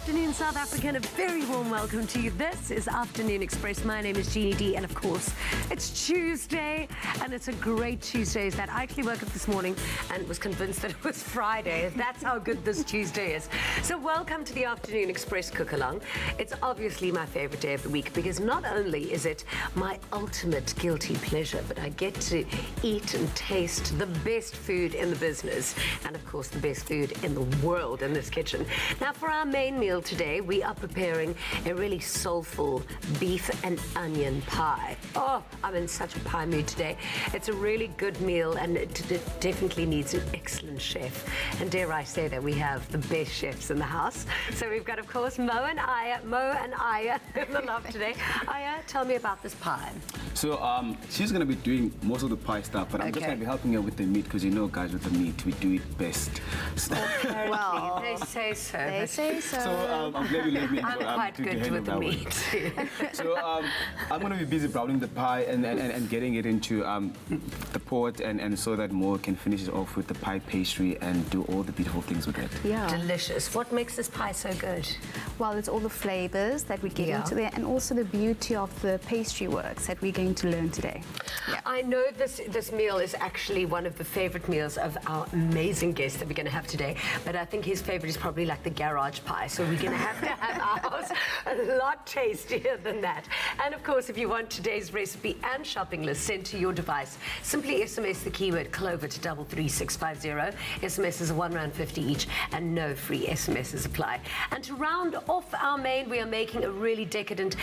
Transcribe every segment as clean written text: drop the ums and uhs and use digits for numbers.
afternoon, South Africa, and a very warm welcome to you. This is Afternoon Express. My name is Jeannie D, and of course, it's Tuesday, and it's a great Tuesday. That I actually woke up this morning and was convinced that it was Friday. That's how good this Tuesday is. So welcome to the Afternoon Express cook-along. It's obviously my favorite day of the week because not only is it my ultimate guilty pleasure, but I get to eat and taste the best food in the business, and of course, the best food in the world in this kitchen. Now, for our main meal today, we are preparing a really soulful beef and onion pie. Oh, I'm in such a pie mood today. It's a really good meal, and it definitely needs an excellent chef. And dare I say that we have the best chefs in the house. So we've got, of course, Mo and Aya in the loft today. Aya, tell me about this pie. So she's going to be doing most of the pie stuff, but I'm just going to be helping her with the meat because you know, guys, with the meat, we do it best. Well, they say so. They say so. So I'm glad you let me. I'm quite good with the meat. So I'm going to be busy browning the pie and getting it into the pot, and so that Mo can finish it off with the pie pastry and do all the beautiful things with it. Yeah. Delicious. What makes this pie so good? Well, it's all the flavors that we get into there, and also the beauty of the pastry works that we're going to learn today. Yeah. I know this meal is actually one of the favorite meals of our amazing guest that we're going to have today, but I think his favorite is probably like the garage pie, so we're going to have ours a lot tastier than that. And of course, if you want today's recipe and shopping list sent to your device, simply SMS the keyword Clover to 33650. SMS is R1.50 each, and no free SMSs apply. And to round off our main, we are making a really decadent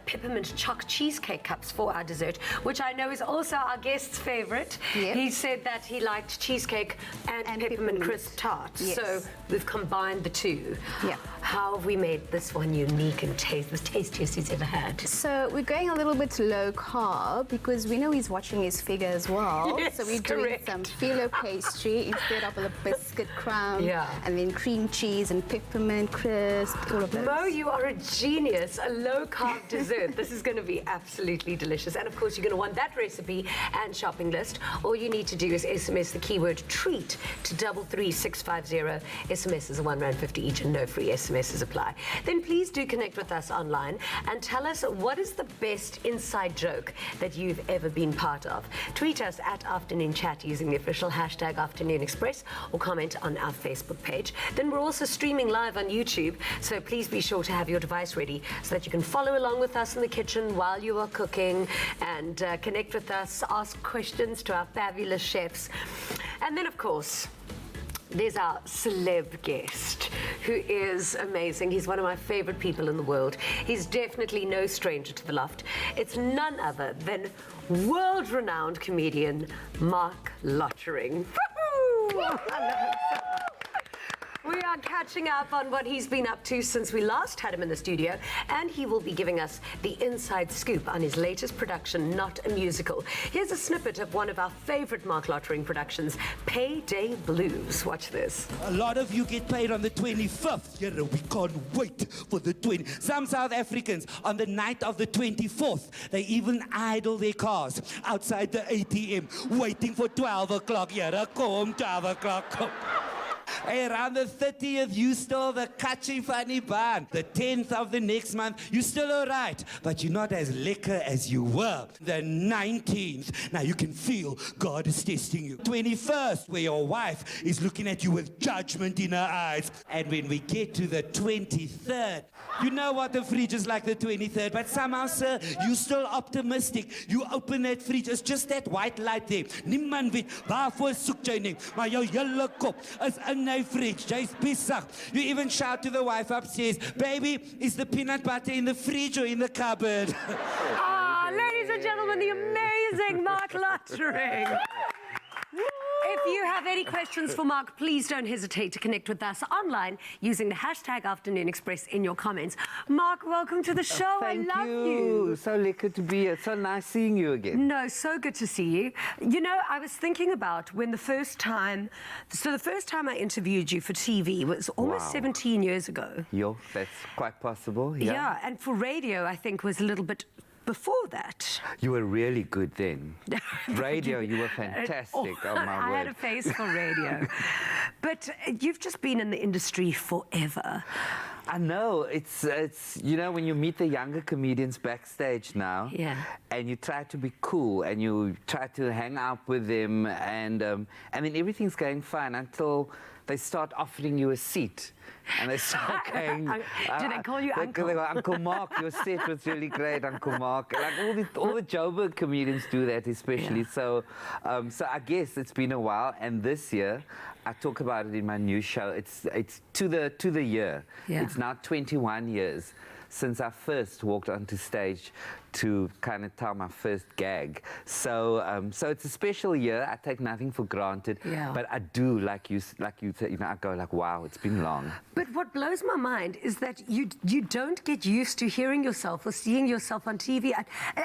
peppermint choc cheesecake cups for our dessert, which I know is also our guest's favorite. Yep. He said that he liked cheesecake and peppermint crisp tarts. Yes. So we've combined the two. Yeah. How have we made this one unique and the tastiest he's ever had? So we're going a little bit low carb because we know he's watching his figure as well. Yes, so we're doing some phyllo pastry instead of a biscuit crumb, and then cream cheese and peppermint crisp, all of those. Mo, you are a genius. A low carb dessert. This is going to be absolutely delicious. And of course, you're going to want that recipe and shopping list. All you need to do is SMS the keyword treat to 33650. SMS is R1.50 each, and no free SMSs apply. Then please do connect with us online and tell us what is the best inside joke that you've ever been part of. Tweet us at Afternoon Chat using the official hashtag Afternoon Express, or comment on our Facebook page. Then we're also streaming live on YouTube, so please be sure to have your device ready so that you can follow along with us in the kitchen while you are cooking and connect with us, ask questions to our fabulous chefs. And then, of course, there's our celeb guest, who is amazing. He's one of my favorite people in the world. He's definitely no stranger to the loft. It's none other than world-renowned comedian Mark Lottering. I love him so much. We are catching up on what he's been up to since we last had him in the studio, and he will be giving us the inside scoop on his latest production, Not a Musical. Here's a snippet of one of our favorite Mark Lottering productions, Payday Blues. Watch this. A lot of you get paid on the 25th. Yeah, we can't wait for the 20th. Some South Africans, on the night of the 24th, they even idle their cars outside the ATM, waiting for 12 o'clock. Yeah, come 12 o'clock. Come. Hey, around the 30th, you still the catchy funny bun. The 10th of the next month, you still all right, but you're not as liquor as you were. The 19th, now you can feel God is testing you. 21st, where your wife is looking at you with judgment in her eyes. And when we get to the 23rd, you know what the fridge is like the 23rd, but somehow, sir, you're still optimistic. You open that fridge, it's just that white light there. Niemand weet waarvoor soek jy nie, maar jou hele kop is in my fridge. Jy's besig. You even shout to the wife upstairs, baby, is the peanut butter in the fridge or in the cupboard? Ladies and gentlemen, the amazing Mark Lottering. If you have any questions for Mark, please don't hesitate to connect with us online using the hashtag Afternoon Express in your comments. Mark, welcome to the show. Thank I love you. So lucky to be here. So nice seeing you again. No, so good to see you. You know, I was thinking about when the first time I interviewed you for TV was almost 17 years ago. Yo, that's quite possible. Yeah, and for radio, I think was a little bit before that. You were really good then. Radio, you were fantastic. Oh my I word. had a face for radio. But you've just been in the industry forever. I know, it's you know, when you meet the younger comedians backstage now, and you try to be cool and you try to hang out with them, and then everything's going fine until they start offering you a seat. And they start going... Do they call you Uncle? They go, Uncle Mark, your set was really great, Uncle Mark. Like all the Joburg comedians do that, especially. So I guess it's been a while. And this year, I talk about it in my new show. It's to the year. It's now 21 years since I first walked onto stage to kind of tell my first gag. So it's a special year. I take nothing for granted. But I do, like you said, you know, I go like, wow, it's been long. But what blows my mind is that you don't get used to hearing yourself or seeing yourself on TV.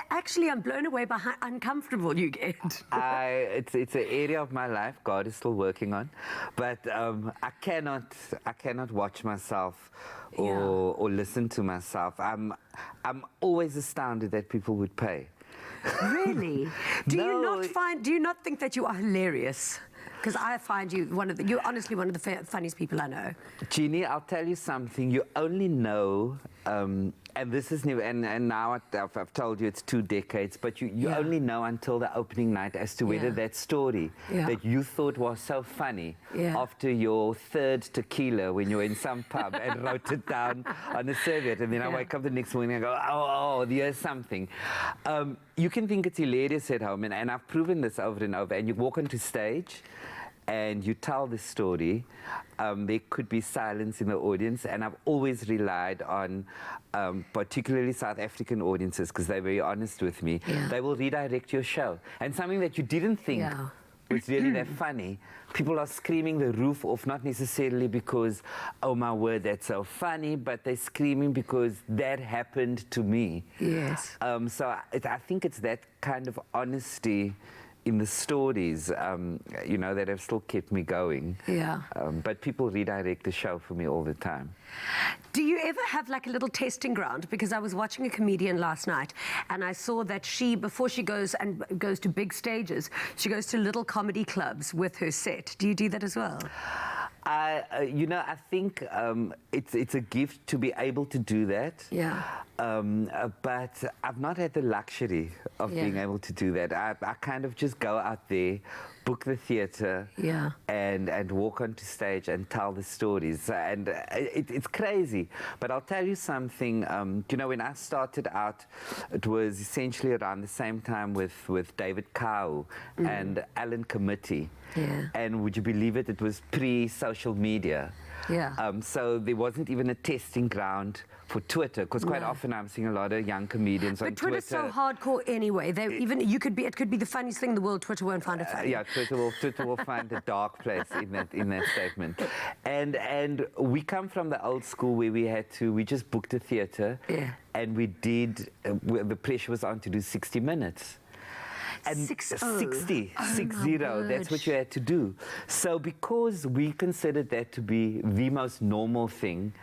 Actually, I'm blown away by how uncomfortable you get. It's an area of my life God is still working on, but I cannot watch myself or listen to myself. I'm always astounded that people would pay. Really? Do you not think that you are hilarious? Because I find you're honestly one of the funniest people I know. Jeannie, I'll tell you something. You only know, and this is new, and now I've told you it's 2 decades, but you only know until the opening night as to whether that story that you thought was so funny after your 3rd tequila when you were in some pub and wrote it down on a serviette, and then I wake up the next morning and go, oh, there's something. You can think it's hilarious at home, and I've proven this over and over, and you walk onto stage and you tell the story, there could be silence in the audience, and I've always relied on particularly South African audiences, because they're very honest with me. They will redirect your show, and something that you didn't think was really that funny, people are screaming the roof off, not necessarily because, oh my word, that's so funny, but they're screaming because that happened to me. So I think it's that kind of honesty in the stories, you know, that have still kept me going. But people redirect the show for me all the time. Do you ever have like a little testing ground? Because I was watching a comedian last night, and I saw that before she goes to big stages, she goes to little comedy clubs with her set. Do you do that as well? You know, I think it's a gift to be able to do that. But I've not had the luxury of being able to do that. I kind of just go out there, book the theatre, and walk onto stage and tell the stories. And it's crazy. But I'll tell you something. You know, when I started out, it was essentially around the same time with David Kau and Alan Committee. And would you believe it? It was pre-social media. So there wasn't even a testing ground for Twitter, because quite often I'm seeing a lot of young comedians on Twitter. But Twitter's so hardcore anyway. It could be the funniest thing in the world. Twitter won't find it funny. Twitter will find a dark place in that statement. And we come from the old school where we just booked a theatre, and we did. The pressure was on to do 60 minutes. And 60, that's what you had to do. So because we considered that to be the most normal thing,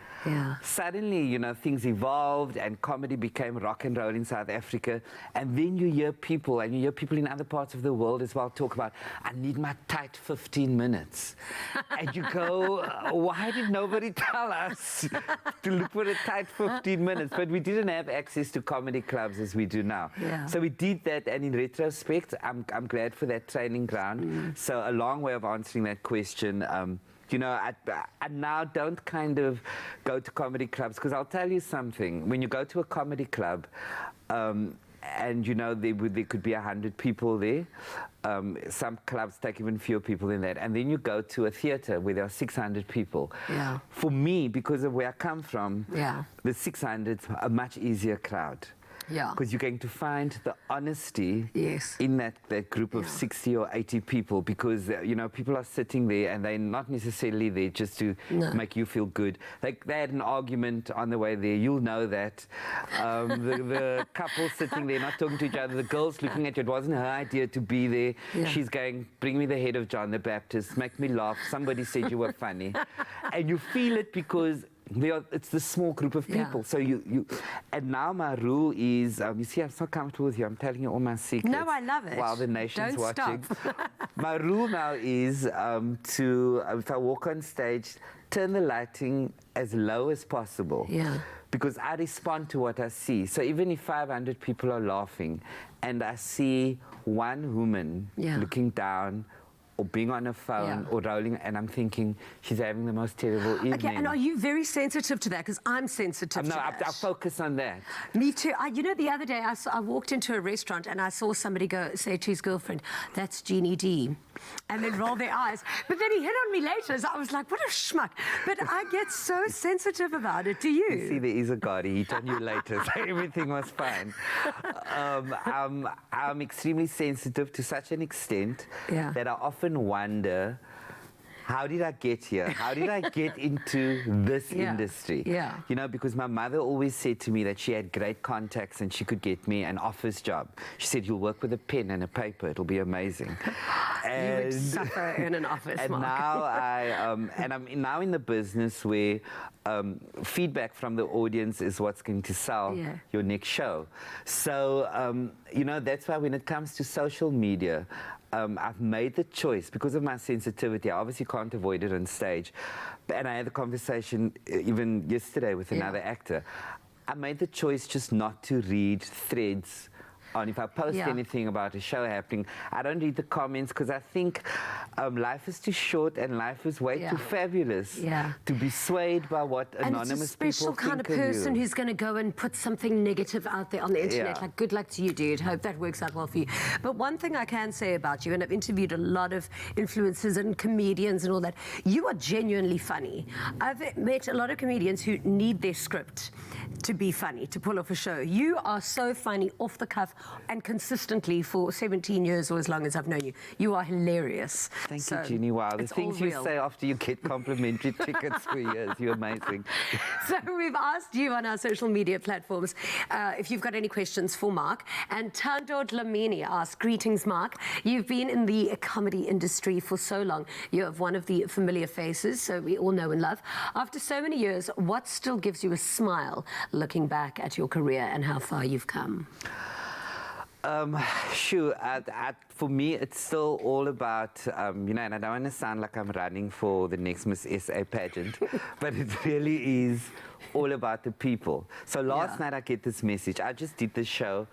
suddenly, you know, things evolved and comedy became rock and roll in South Africa. And then you hear people, and you hear people in other parts of the world as well, talk about, I need my tight 15 minutes. And you go, why did nobody tell us to look for a tight 15 minutes? But we didn't have access to comedy clubs as we do now. So we did that, and in retrospect, I'm glad for that training ground. So a long way of answering that question. You know, I now don't kind of go to comedy clubs, because I'll tell you something. When you go to a comedy club, and you know there could be 100 people there, some clubs take even fewer people than that, and then you go to a theatre where there are 600 people. For me, because of where I come from, the 600's a much easier crowd. Because you're going to find the honesty in that group of 60 or 80 people, because, you know, people are sitting there and they're not necessarily there just to make you feel good. They had an argument on the way there, you'll know that. The couple sitting there not talking to each other, the girl's looking at you, it wasn't her idea to be there. She's going, bring me the head of John the Baptist, make me laugh, somebody said you were funny. And you feel it because it's the small group of people. So and now my rule is, you see, I'm so comfortable with you. I'm telling you all my secrets. No, I love it. While the nation's Don't watching. Stop. My rule now is if I walk on stage, turn the lighting as low as possible. Yeah. Because I respond to what I see. So even if 500 people are laughing and I see one woman looking down or being on a phone or rolling, and I'm thinking she's having the most terrible evening. Okay, and are you very sensitive to that? Because I'm sensitive to that. I focus on that. Me too. You know, the other day I walked into a restaurant and I saw somebody say to his girlfriend, "That's Jeannie D," and then roll their eyes. But then he hit on me later, so I was like, what a schmuck. But I get so sensitive about it. Do you? You see, there is a God. He hit on you later, so everything was fine. I'm extremely sensitive to such an extent that I often wonder, how did I get here? How did I get into this industry? Yeah. You know, because my mother always said to me that she had great contacts and she could get me an office job. She said, "You'll work with a pen and a paper. It'll be amazing." You would suffer in an office, and Mark. now I'm now in the business where feedback from the audience is what's going to sell your next show. So, you know, that's why when it comes to social media, I've made the choice, because of my sensitivity, I obviously can't avoid it on stage. And I had a conversation even yesterday with another actor. I made the choice just not to read threads on. If I post anything about a show happening, I don't read the comments, because I think life is too short and life is way too fabulous to be swayed by what anonymous people think of you. And it's a special kind of person who's going to go and put something negative out there on the internet. Like, good luck to you, dude. Hope that works out well for you. But one thing I can say about you, and I've interviewed a lot of influencers and comedians and all that, you are genuinely funny. I've met a lot of comedians who need their script to be funny, to pull off a show. You are so funny off the cuff and consistently for 17 years or as long as I've known you. You are hilarious. Thank you, Jeannie. Wow, the things you say after you get complimentary tickets for years. You're amazing. So we've asked you on our social media platforms if you've got any questions for Mark. And Tando Dlamini asks, "Greetings, Mark. You've been in the comedy industry for so long. You're one of the familiar faces, so we all know and love. After so many years, what still gives you a smile looking back at your career and how far you've come?" Sure. For me, it's still all about, you know, and I don't want to sound like I'm running for the next Miss SA pageant, but it really is all about the people. So last night I get this message. I just did this show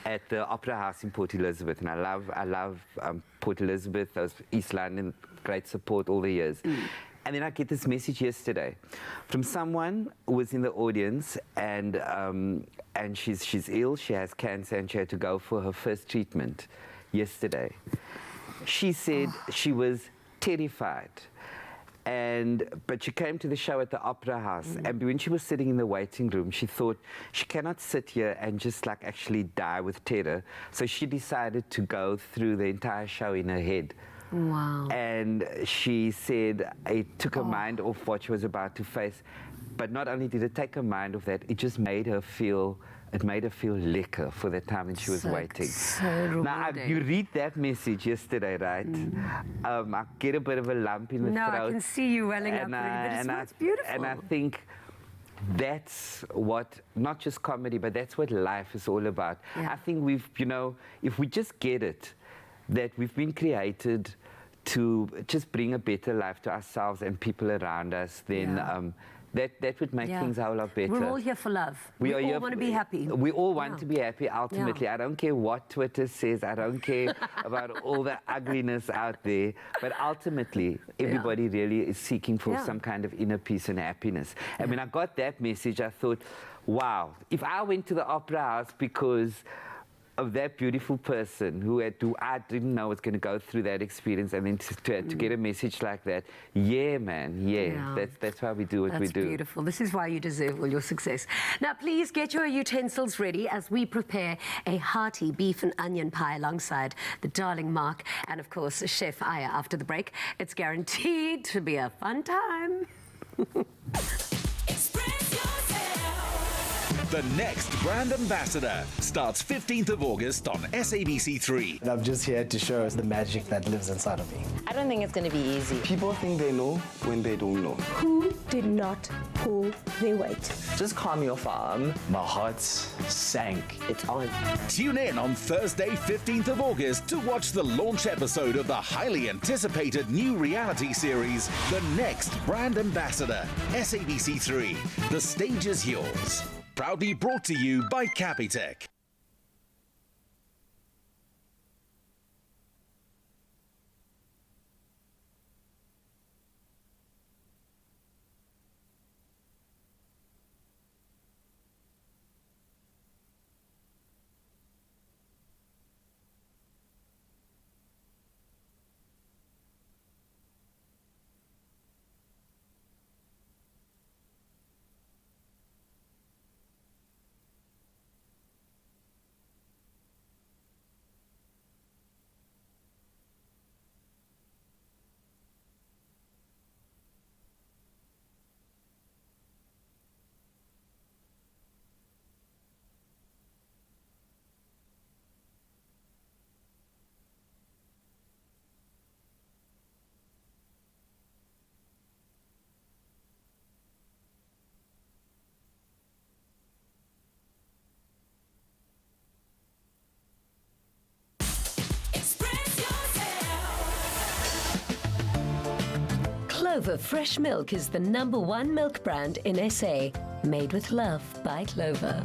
at the Opera House in Port Elizabeth, and I love Port Elizabeth, those East London, great support all the years. And then I get this message yesterday from someone who was in the audience, and she's ill, she has cancer, and she had to go for her first treatment yesterday. She said she was terrified. But she came to the show at the Opera House, and when she was sitting in the waiting room, she thought she cannot sit here and just like actually die with terror. So she decided to go through the entire show in her head. Wow. And she said it took her mind off what she was about to face. But not only did it take her mind off that, it just made her feel, lekker for the time when she was waiting. So now, you read that message yesterday, right? I get a bit of a lump in the throat. No, I can see you welling up, but it's beautiful. And I think that's what, not just comedy, but that's what life is all about. I think we've, you know, if we just get it, that we've been created to just bring a better life to ourselves and people around us, then that would make things a whole lot better. We're all here for love. We all want to be happy. We all want to be happy, ultimately. I don't care what Twitter says. I don't care about all the ugliness out there. But ultimately, everybody really is seeking for some kind of inner peace and happiness. And when I got that message, I thought, wow, if I went to the Opera House because of that beautiful person who I didn't know was going to go through that experience, and then to get a message like that, that's why we do what we do. That's beautiful. This is why you deserve all your success. Now, please get your utensils ready as we prepare a hearty beef and onion pie alongside the darling Mark and, of course, Chef Aya after the break. It's guaranteed to be a fun time. The Next Brand Ambassador starts 15th of August on SABC3. And I'm just here to show the magic that lives inside of me. I don't think it's going to be easy. People think they know when they don't know. Who did not pull their weight? Just calm your farm. My heart sank. It's on. Tune in on Thursday, 15th of August to watch the launch episode of the highly anticipated new reality series, The Next Brand Ambassador, SABC3. The stage is yours. Proudly brought to you by Capitec. Clover Fresh Milk is the #1 milk brand in SA. Made with love by Clover.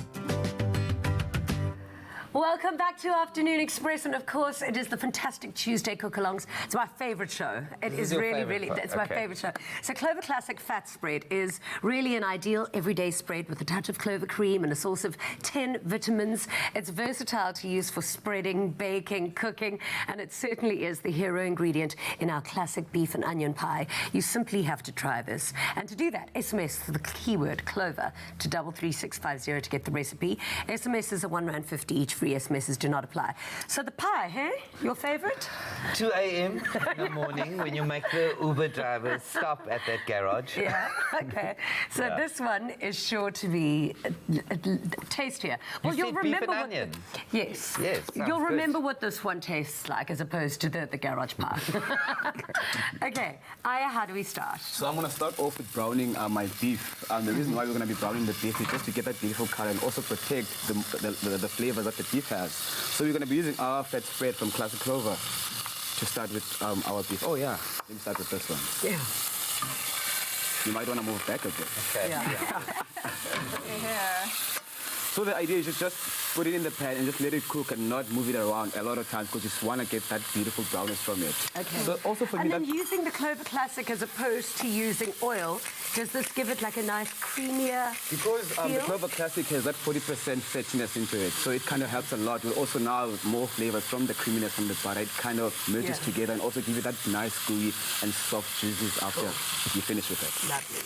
Welcome back to Afternoon Express, and of course, it is the fantastic Tuesday cook-alongs. It's my favorite show. It is really, it's my favorite show. So Clover Classic Fat Spread is really an ideal everyday spread with a touch of clover cream and a source of 10 vitamins. It's versatile to use for spreading, baking, cooking, and it certainly is the hero ingredient in our classic beef and onion pie. You simply have to try this. And to do that, SMS the keyword Clover to 33650 to get the recipe. SMSs are R1.50 each. Free SMSs do not apply. So the pie, hey? Your favorite? 2 a.m. in the morning when you make the Uber drivers stop at that garage. Yeah, okay. So this one is sure to be tastier. Well, you'll remember beef and onion. Yes. Yes. You'll remember what this one tastes like as opposed to the garage pie. Okay, Aya, how do we start? So I'm going to start off with browning my beef. The reason why we're going to be browning the beef is just to get that beautiful color and also protect the flavors that the beef has. So we're going to be using our fat spread from Classic Clover to start with our beef. Oh yeah, let me start with this one. Yeah. You might want to move back a bit. Okay. Yeah. So the idea is to just put it in the pan and just let it cook and not move it around a lot of times because you just want to get that beautiful brownness from it. Okay. So also for and me, then using the Clover Classic as opposed to using oil, does this give it like a nice creamier because the feel? Clover Classic has that 40% fattiness into it, so it kind of helps a lot. With also now more flavors from the creaminess from the butter, it kind of merges together and also give it that nice gooey and soft juices after you finish with it. Lovely.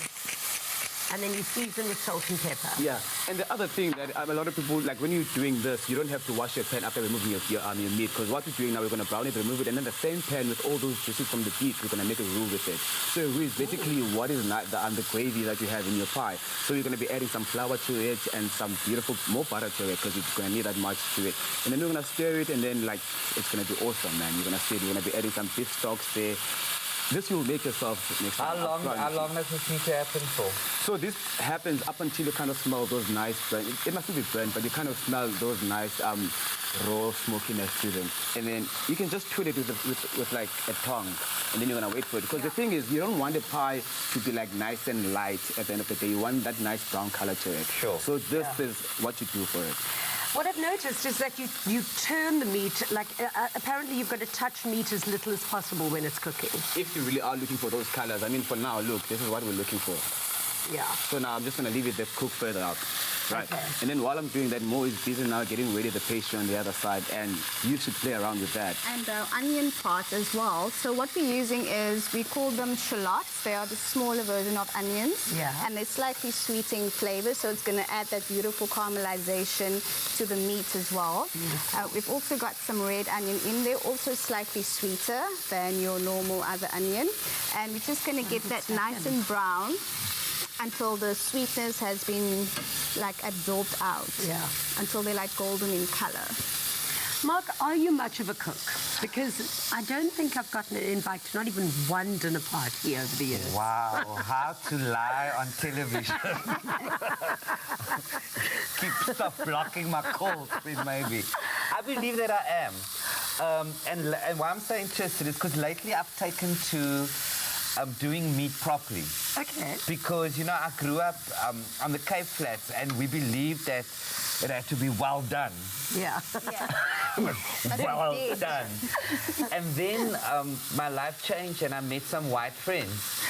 And then you season with salt and pepper. Yeah, and the other thing that a lot of people, like when you're doing this, you don't have to wash your pan after removing your meat, because what we're doing now, we're going to brown it, remove it, and then the same pan with all those juices from the beef, we're going to make a roux with it. So a roux is basically what is the gravy that you have in your pie. So you're going to be adding some flour to it and some beautiful, more butter to it, because it's going to need that much to it. And then we're going to stir it, and then like, it's going to be awesome, man. You're going to see it, you're going to be adding some beef stocks there. This will make yourself next time. How long does this need to happen for? So this happens up until you kind of smell those nice burnt. It mustn't be burnt, but you kind of smell those nice raw smokiness to them. And then you can just treat it with like a tongue, and then you're gonna wait for it. Because the thing is, you don't want the pie to be like nice and light at the end of the day. You want that nice brown color to it. Sure. So this is what you do for it. What I've noticed is that you turn the meat, like apparently you've got to touch meat as little as possible when it's cooking. If you really are looking for those colors, I mean, for now, look, this is what we're looking for. Yeah. So now I'm just going to leave it there, cook further out. Right. Okay. And then while I'm doing that, Mo is busy now getting ready the pastry on the other side, and you should play around with that. And onion part as well. So what we're using is, we call them shallots. They are the smaller version of onions. Yeah. And they're slightly sweeting flavor, so it's going to add that beautiful caramelization to the meat as well. We've also got some red onion in there, also slightly sweeter than your normal other onion. And we're just going to get that nice and brown until the sweetness has been like absorbed out. Yeah. Until they're like golden in color. Mark, are you much of a cook? Because I don't think I've gotten an invite to not even one dinner party over the years. Wow, how to lie on television. Stop blocking my calls, please, maybe. I believe that I am. And why I'm so interested is because lately I've taken to doing meat properly. Okay. Because, you know, I grew up on the Cape Flats and we believed that it had to be well done. Yeah. Well done. And then my life changed and I met some white friends.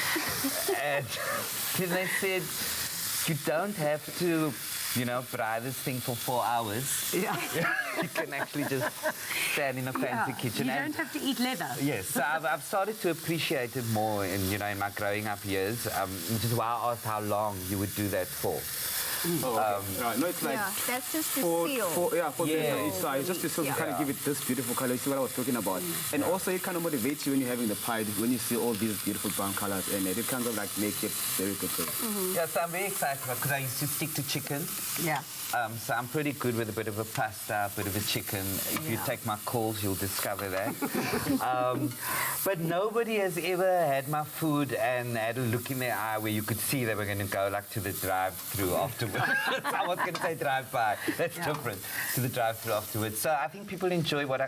And then they said, you don't have to, you know, fry this thing for 4 hours. Yeah. You can actually just stand in a fancy kitchen. You don't have to eat leather. Yes, so I've started to appreciate it more in, you know, in my growing up years, which is why I asked how long you would do that for. Oh, okay. Right. No, it's like that's just the for seal. the inside, just to kind of give it this beautiful color. You see what I was talking about, and also it kind of motivates you when you're having the pie, when you see all these beautiful brown colors in it. It kind of like make it very good for you. Yeah, so I'm very excited because I used to stick to chicken. Yeah. So I'm pretty good with a bit of a pasta, a bit of a chicken. If you take my calls, you'll discover that. But nobody has ever had my food and had a look in their eye where you could see they were going to go like to the drive-through afterwards. I was going to say drive-by. That's different to the drive-through afterwards. So I think people enjoy what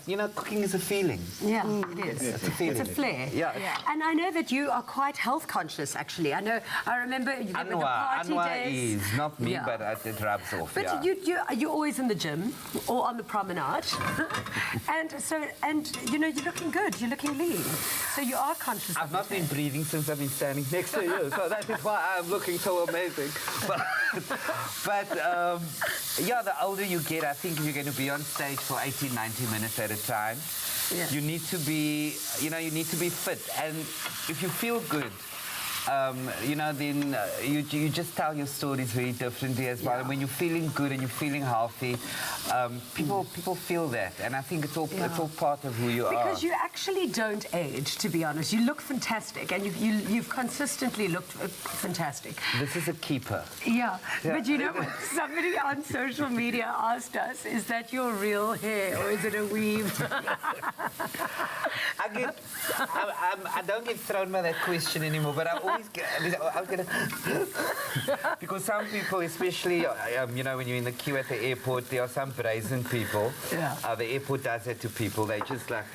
you know, cooking is a feeling. Yeah, it is. It's a feeling. It's a flair. Yeah. And I know that you are quite health conscious, actually. I remember you with the party days. Is not me, but it rubs off. But you're always in the gym or on the promenade, and you know you're looking good. You're looking lean. So you are conscious. I've not been breathing since I've been standing next to you, so that is why I'm looking so amazing. But yeah, the older you get, I think if you're going to be on stage for 80, 90 minutes at a time, you need to be, you know, you need to be fit, and if you feel good. You know, then you just tell your stories very differently as well. And when you're feeling good and you're feeling healthy, people feel that, and I think it's all part of who you are. Because you actually don't age, to be honest. You look fantastic, and you've consistently looked fantastic. This is a keeper. Yeah, but you know what? Somebody on social media asked us, "Is that your real hair or is it a weave?" I don't get thrown by that question anymore, but I always get, because some people, especially you know, when you're in the queue at the airport, there are some brazen people. Yeah. The airport does that to people. They just like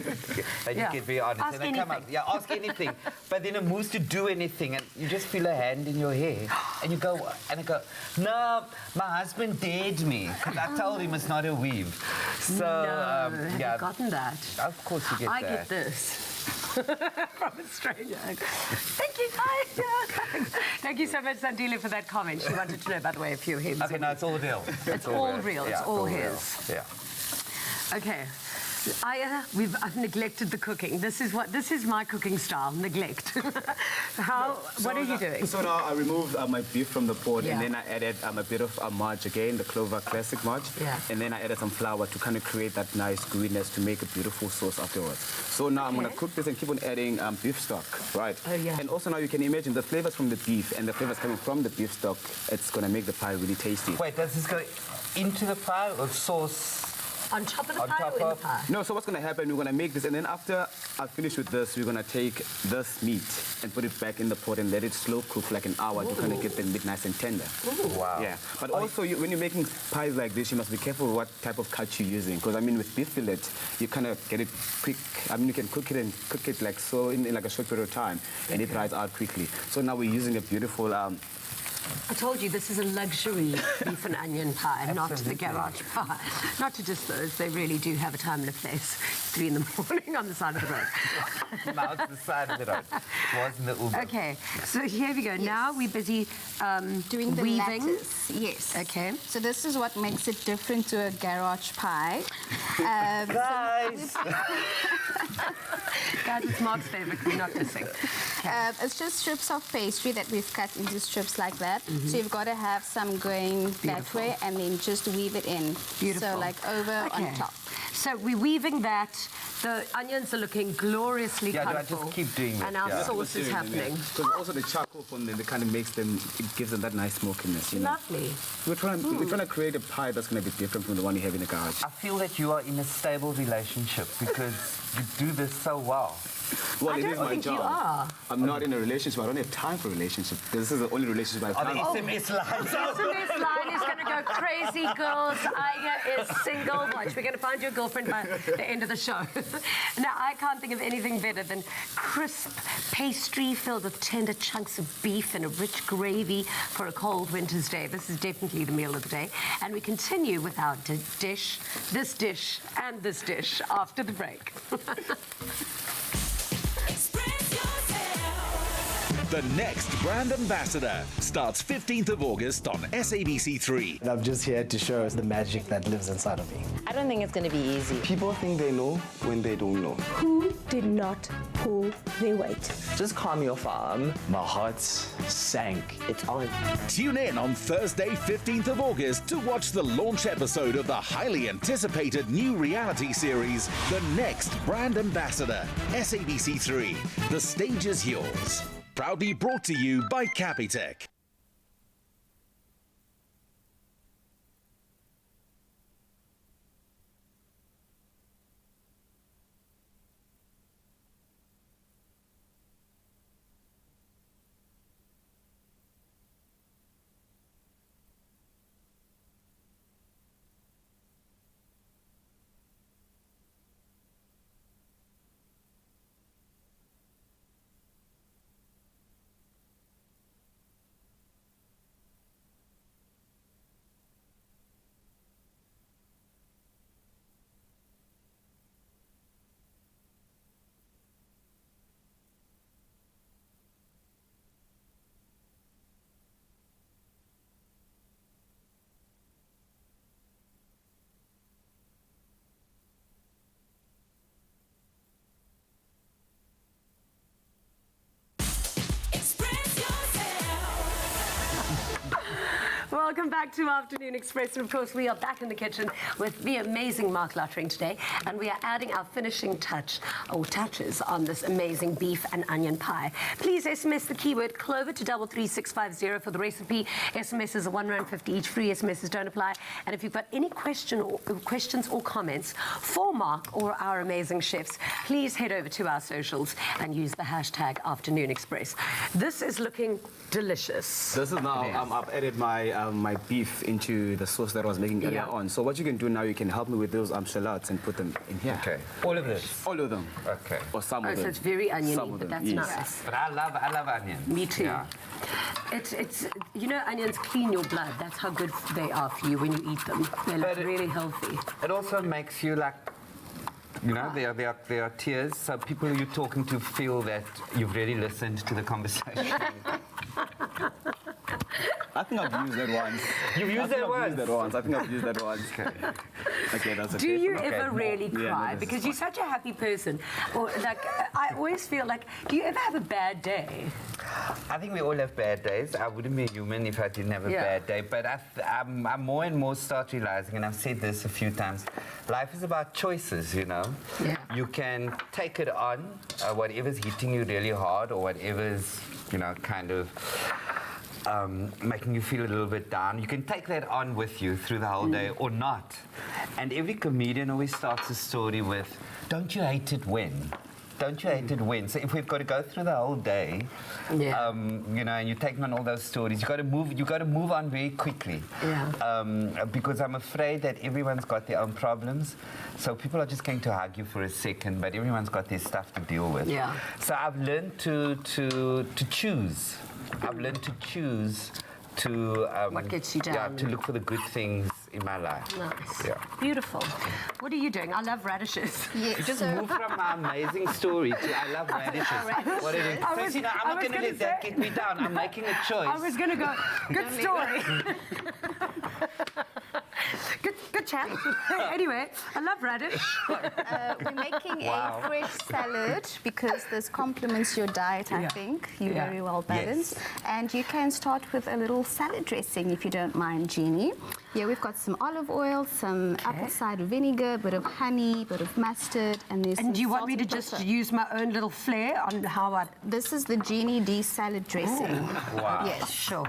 they just get very honest. Ask and they anything. come up, ask anything. But then it moves to do anything, and you just feel a hand in your hair, and you go, and I go, no, my husband dared me because I told him it's not a weave. So have you gotten that? Of course you get I that. get this. From a stranger. Thank you, guys. Thank you so much, Sandile, for that comment. She wanted to know, by the way, a few hints. Okay, no, it's all real. It's all real. Yeah, it's all real. his. Yeah. Okay. I've neglected the cooking. This is my cooking style, neglect. What are you doing? So now I removed my beef from the pot, and then I added a bit of margarine again, the Clover Classic margarine, and then I added some flour to kind of create that nice gooiness to make a beautiful sauce afterwards. So now I'm going to cook this and keep on adding beef stock, right? Oh, yeah. And also now you can imagine the flavors from the beef and the flavors coming from the beef stock. It's going to make the pie really tasty. Wait, does this go into the pie or sauce? On top of the pie or in the pie? No, so what's going to happen, we're going to make this, and then after I finish with this, we're going to take this meat and put it back in the pot and let it slow cook like an hour to kind of get the meat nice and tender. Ooh. Wow. Yeah, but also when you're making pies like this, you must be careful what type of cut you're using, because I mean with beef fillet, you kind of get it quick. I mean you can cook it like so in like a short period of time, and it dries out quickly. So now we're using a beautiful I told you this is a luxury beef and onion pie, not the garage pie. Not to just those, they really do have a time and a place. 3 in the morning on the side of the road. Now it's the side of the road. It wasn't the Uber. Okay, so here we go. Yes. Now we're busy doing the weaving. lattice. Yes. Okay. So this is what makes it different to a garage pie. Guys! Guys, it's Mark's favorite. We're not missing. Okay. It's just strips of pastry that we've cut into strips like that. So you've got to have some going that way and then just weave it in. Beautiful. So like over on top. So we're weaving that. The onions are looking gloriously Yeah, do I colourful. just keep doing it? And our Yeah. sauce is happening. Because also the charcoal from them, it kind of makes them, it gives them that nice smokiness, you know. Lovely. We're trying to create a pie that's going to be different from the one you have in the garage. I feel that you are in a stable relationship because you do this so well. Well, I it don't is my think job. you are. I'm not in a relationship. I don't have time for a relationship. This is the only relationship I have time for. SMS line. SMS line is going to go crazy, girls. Aya is single. Watch, we're going to find your girlfriend by the end of the show. Now, I can't think of anything better than crisp pastry filled with tender chunks of beef and a rich gravy for a cold winter's day. This is definitely the meal of the day. And we continue with our dish, this dish, and this dish after the break. The next brand ambassador starts 15th of August on SABC3. I'm just here to show the magic that lives inside of me. I don't think it's going to be easy. People think they know when they don't know. Who did not pull their weight? Just calm your farm. My heart sank. It's on. Tune in on Thursday, 15th of August to watch the launch episode of the highly anticipated new reality series, The Next Brand Ambassador, SABC3. The stage is yours. Proudly brought to you by Capitec. Welcome back to Afternoon Express. And of course, we are back in the kitchen with the amazing Mark Luttering today. And we are adding our finishing touch, or touches, on this amazing beef and onion pie. Please SMS the keyword Clover to 33650 for the recipe. SMSs are R1.50 each. Free SMSs don't apply. And if you've got any questions or comments for Mark or our amazing chefs, please head over to our socials and use the hashtag Afternoon Express. This is looking delicious. This is now, I've added my beef into the sauce that I was making earlier on. So what you can do now, you can help me with those shallots and put them in here. Okay. All of this? All of them. Okay. Or some of them. So it's very oniony, Some of but them, that's yes. nice. But I love onions. Me too. Yeah. It's you know, onions clean your blood. That's how good they are for you when you eat them. They're like really healthy. It also makes you like, you know, there are tears, so people you're talking to feel that you've really listened to the conversation. I think I've used that once. You've used that once? I think I've used that once. Okay, that's okay. Do you ever really Yeah, cry? no, Because you're such a happy person. Or like, I always feel like, do you ever have a bad day? I think we all have bad days. I wouldn't be human if I didn't have a bad day. But I'm more and more start realizing, and I've said this a few times, life is about choices, you know? Yeah. You can take it on, whatever's hitting you really hard or whatever's, you know, kind of making you feel a little bit down. You can take that on with you through the whole day or not. And every comedian always starts a story with, don't you hate it when? Don't you hate it when? So if we've got to go through the whole day, you know, and you're taking on all those stories, you got to move on very quickly. Yeah. Because I'm afraid that everyone's got their own problems. So people are just going to hug you for a second, but everyone's got their stuff to deal with. Yeah. So I've learned to choose. I've learned to choose to what gets you down. Yeah, to look for the good things in my life. Nice. Yeah. Beautiful. What are you doing? I love radishes. Yes. Just move from my amazing story to I love radishes. What it is. So, you know, I'm not going to let that get me down. I'm making a choice. I was going to go, good story. Good chat. Anyway, I love radish. We're making a fresh salad because this complements your diet, I think. You're very well balanced. Yes. And you can start with a little salad dressing if you don't mind, Jeannie. Yeah, we've got some olive oil, some apple cider vinegar, a bit of honey, a bit of mustard, and there's And some do you want salt me to and just pepper. use my own little flair on how I... This is the Genie D salad dressing. Wow. Yes. Sure.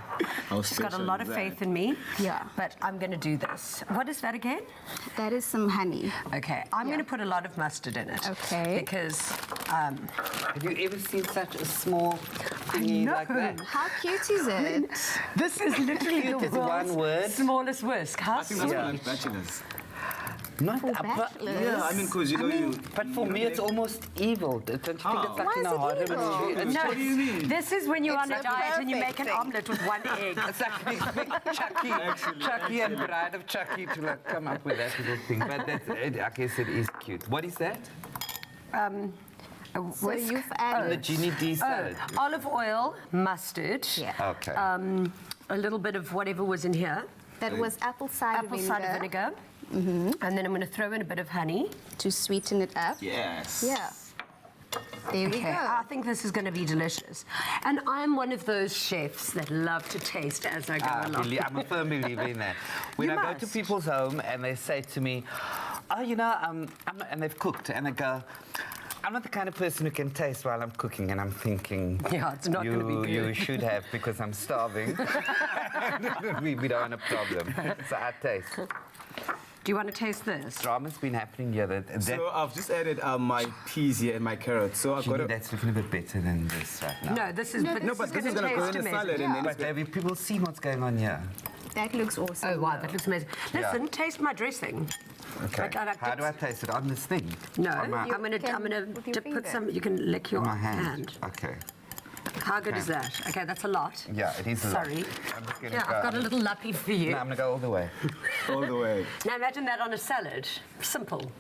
How She's got a special lot is of that? faith in me. Yeah. But I'm going to do this. What is that again? That is some honey. Okay, I'm going to put a lot of mustard in it. Okay. Because Have you ever seen such a small thingy like that? How cute is it? this is literally Cute the is one world's word. smallest whisk. How I think that's sweet. for like bachelors. Not For but, bachelors. Yeah, I mean, because you know you. but for me, it's almost evil. Don't you think it's like Why in is a it harem? evil? It's No, What do you mean? this is when you're It's on a a diet and you perfect make an thing. omelette with one egg. It's like big Chucky and Bride of Chucky to like come up with that little thing. But that's, I guess it is cute. What is that? A So whisk. you've The added Genie D salad. Olive oil, mustard, Okay. a little bit of whatever was in here, that was apple cider apple cider vinegar, and then I'm going to throw in a bit of honey. to sweeten it up. Yes. Yeah. There we Okay, go. I think this is going to be delicious. And I'm one of those chefs that love to taste as I go along. I'm a firm believer in that. When You I go to must. people's home and they say to me, oh, you know, and they've cooked, and they go, I'm not the kind of person who can taste while I'm cooking, and I'm thinking, Yeah, it's not gonna be good. You should have, because I'm starving. we don't want a problem. So I taste. Do you want to taste this? Drama's been happening here. That So I've just added my peas here and my carrots. So I've got Genie, to. that's looking a bit better than this right now. No, this is, but No, but this is going going to go in the amazing. salad and then But it's have you people seen what's going on here? That looks awesome. Oh, wow, that looks amazing. Listen, taste my dressing. Okay. Like, I like How do I this. taste it? On this thing? No, On my, I'm going can- to with your put finger. some, you can lick your on my hand. Okay. How good is that? Okay, that's a lot. Yeah, it is a lot. Sorry. I'm just gonna Yeah, go. I've got a little lappy for you. No, I'm going to go all the way. all the way. Now imagine that on a salad. Simple.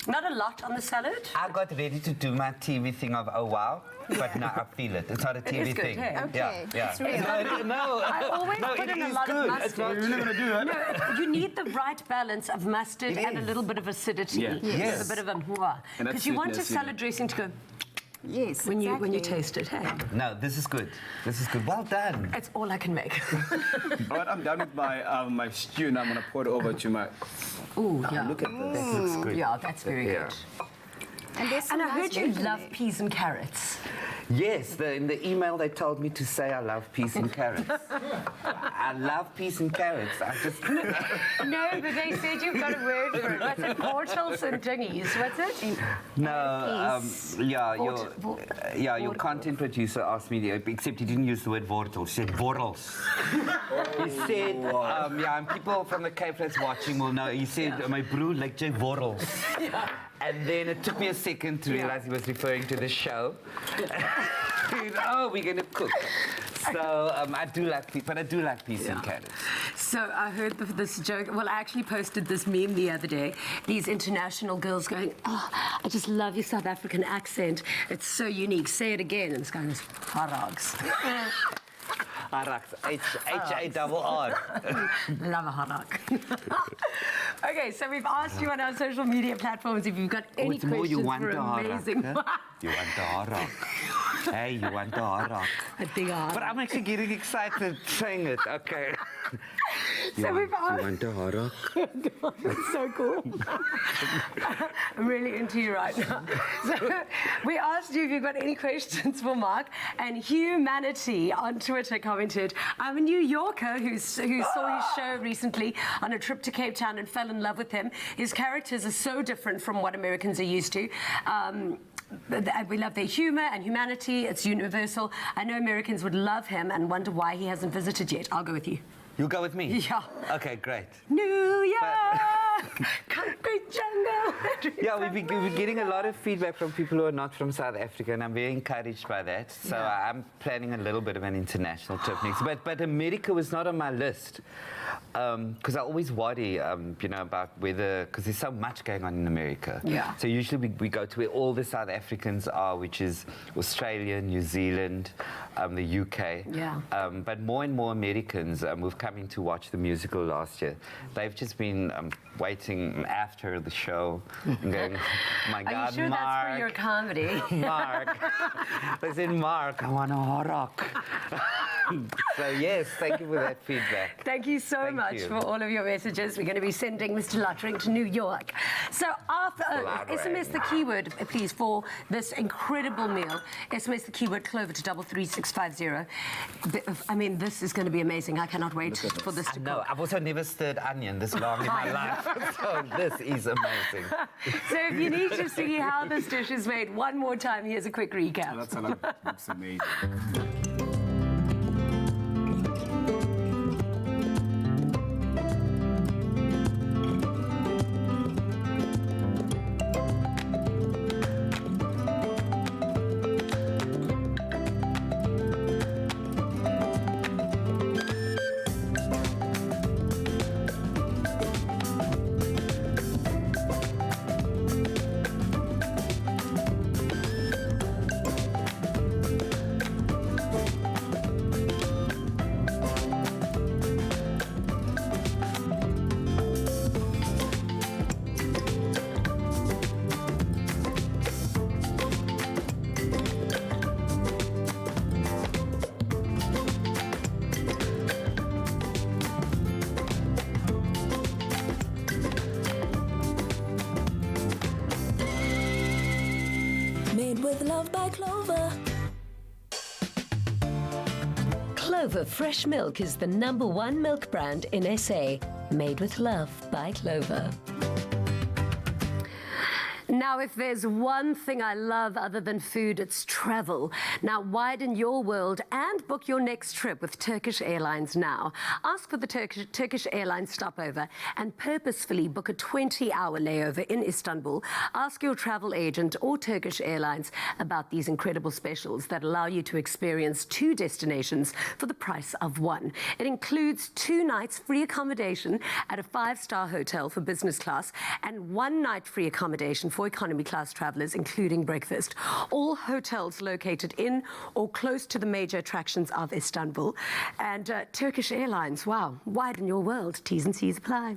Not a lot on the salad. I got ready to do my TV thing of, oh, wow. But no, I feel it. It's not a TV is good, thing. hey? Okay, Yeah, it's real. yeah. No, I always no, put it in a is lot good. of It's not mustard. You're not going to do that? No, you need the right balance of mustard It and a is. little bit of acidity. Yeah. Yes. A bit of a mwah. And that Because you want a sweetness, you know. salad dressing to go Yes, when you exactly. taste it. Hey, No, this is good. This is good. Well done. it's all I can make. All right, I'm done with my stew and I'm going to pour it over to my. Ooh, yeah. Look at this. That looks good. Yeah, that's very Yeah. good. And, there's some And I nice heard you veg in love there. peas and carrots. Yes, in the email they told me to say I love peas and carrots. I love peas and carrots. I just No, but they said you've got a word for it. What's it? Portals and dingies. What's it? no. Vort- Your content producer asked me, except he didn't use the word wortels. He said wortels. He said, and people from the Cape that's watching will know. He said, my brew like Jay wortels. And then it took me a second to realize he was referring to the show. Oh, we're going to cook. So I do like peas and carrots. So I heard this joke. Well, I actually posted this meme the other day. These international girls going, oh, I just love your South African accent. It's so unique. Say it again. And this guy goes, harags. Haraks, H-A-R-R. Love a harag. Okay, so we've asked you on our social media platforms if you've got any It's more questions you want for the harak, amazing. huh? You want the harak. Hey, you want the harak. A big harag. But I'm actually getting excited saying it. Okay. So we've You asked. want the harak? That's so cool. I'm really into you right now. So we asked you if you've got any questions for Mark, and Humanity on Twitter commented, I'm a New Yorker who saw his show recently on a trip to Cape Town and fell in love with him. His characters are so different from what Americans are used to. We love their humor and humanity. It's universal. I know Americans would love him and wonder why he hasn't visited yet. I'll go with you. You'll go with me? Yeah. Okay, great. New York, concrete jungle. Yeah, we're getting a lot of feedback from people who are not from South Africa, and I'm very encouraged by that. So I'm planning a little bit of an international trip next. But America was not on my list because I always worry, about whether, because there's so much going on in America. Yeah. So usually we go to where all the South Africans are, which is Australia, New Zealand, the UK. Yeah. But more and more Americans who've come in to watch the musical last year, they've just been waiting after the show and going, oh my Are God, you sure Mark. that's for your comedy? Mark. They said, Mark, I want a hot rock. So yes, thank you for that feedback. Thank you so much. much for all of your messages. We're going to be sending Mr. Luttering to New York. So after SMS the keyword, please, for this incredible meal. SMS the keyword Clover to 33650. I mean, this is going to be amazing. I cannot wait for this to No, cook. I've also never stirred onion this long in my life. So this is amazing. So if you need to see how this dish is made one more time, here's a quick recap. That's looks amazing. Made with love by Clover. Clover Fresh Milk is the #1 milk brand in SA. Made with love by Clover. Now, if there's one thing I love other than food, it's travel. Now, widen your world and book your next trip with Turkish Airlines now. Ask for the Turkish Airlines stopover and purposefully book a 20-hour layover in Istanbul. Ask your travel agent or Turkish Airlines about these incredible specials that allow you to experience 2 destinations for the price of 1. It includes 2 nights free accommodation at a 5-star hotel for business class and 1 night free accommodation for economy class travelers, including breakfast. All hotels located in or close to the major attractions of Istanbul. And Turkish Airlines, wow, widen your world. T's and C's apply.